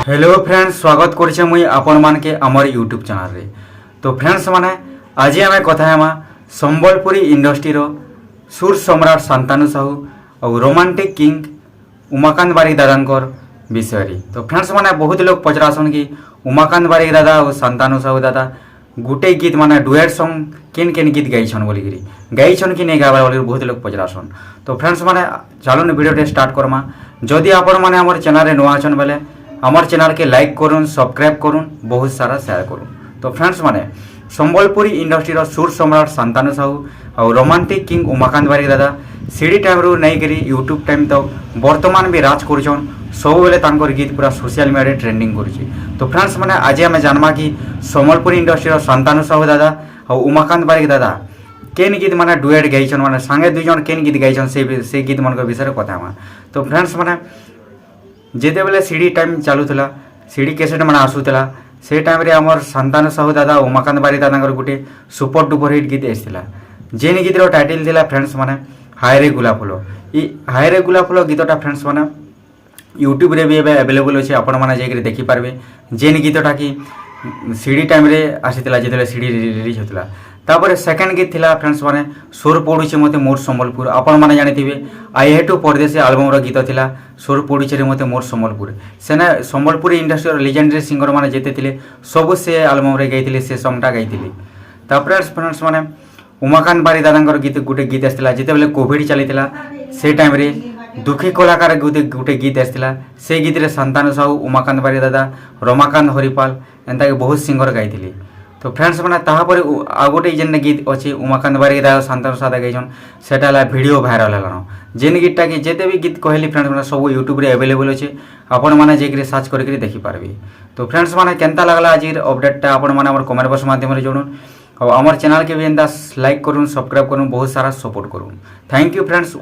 Hello friends, स्वागत करछे मुई आपन मान के आमर यूट्यूब चैनल रे। तो फ्रेंड्स माने आज आम कथा हेमा संबलपुरी इंडस्ट्री रो सुर सम्राट शांतानु साहू और रोमांटिक किंग उमाकांत बारिक दादांकर विषय रे। तो फ्रेंड्स माने बहुत लोग पचरासन कि उमाकांत बारिक दादा और शांतानु साहू दादा गुटे गीत माने डुएट सॉन्ग केन केन गीत गाइछन बोलिकी गाइछन कि नहीं गाबार बोली बहुत लोग पचरासन। तो फ्रेंड्स माने चलो वीडियो स्टार्ट करमा। जदि आपण माने हमर चैनल रे नुआ अछन बेले हमार चैनल के लाइक करुन, सब्सक्राइब करुन, बहुत सारा शेयर करुन। तो फ्रेंड्स माने संबलपुरी इंडस्ट्री रो सुर सम्राट शांतानु साहू और रोमांटिक किंग उमाकांत बारिक दादा सीडी टाइम रू नहीं करी यूट्यूब टाइम तक वर्तमान भी राज करुछन। सब बेले तांकर गीत पूरा सोशल मीडिया ट्रेंडिंग करुछि। तो फ्रेंड्स माने आज आमे जानमा कि संबलपुरी इंडस्ट्री रो शांतानु साहू दादा और उमाकांत बारिक दादा केन गीत माने डुएट गाइछन, माने संगे दुई जन केन गीत गाइछन से गीत मन विषय कथा। तो फ्रेंड्स माने जेते बेले सीडी टाइम चलूला, सीडी कैसेट मैंने आसूला, से टाइम रे आमर शांतानु साहू दादा उमाकांत बारिक दादा गोटे सुपर डुपर हिट गीत आसाला। जेन गीत टाइटल थिला फ्रेंड्स माने हाय रे गुलाब फुल। हाय रे गुलाब फुल गीतटा फ्रेंड्स माने यूट्यूब रे भी अवेलेबल अच्छे, आपण मैंने जाकर देखिपारे। जेन गीतटा कि सीडी टाइम रे आसीला जिते सीडी रिलीज होता। तापर सेकेंड गीत थिला फ्रेंड्स माने सोर पड़ुचे मते मोर संबलपुर। आपण मैंने जानिथिबे आई हे टू परदेसी आल्बम रो गीत थिला सोर पड़ुचे रे मते मोर संबलपुर। सेना संबलपुरी इंडस्ट्री लेजेंडरी सिंगर माने जेते थिले सब से आल्बम रे गाइथिले, से सॉन्गटा गाइथिले। तापर फ्रेंड्स माने उमाकांत बारिक दादांकर गीत गुटे गीत आसला जेते बेले कोविड चलीथिला, से टाइम रे दुखी कलाकार गुटे गीत आसला। से गीत रे शांतानु साहू, उमाकांत बारिक दादा, रमाकांत हरिपाल एंता के बहुत सिंगर गाइथिले। तो फ्रेंड्स मैंने तापर आ गोटे जेन गीत अच्छे उमाकांत बारिक दादा शांतानु साहू गाइछन, सेटा ला वीडियो भाइराल हेलान। जेन गीतटा कि जेते भी गीत कहली फ्रेंड्स मैंने सब यूट्यूब रे अवेलेबल अच्छे, आपण मैंने जाकर सर्च करके देखिपारे। तो फ्रेंड्स मैंने केनता लगला आज अपडेटटा आपण मैंने हमर कमेंट बॉक्स माध्यम जणुन और हमार चैनल के भी एंता लाइक करूँ, सब्सक्राइब करूँ, बहुत सारा सपोर्ट करूँ। Thank you friends.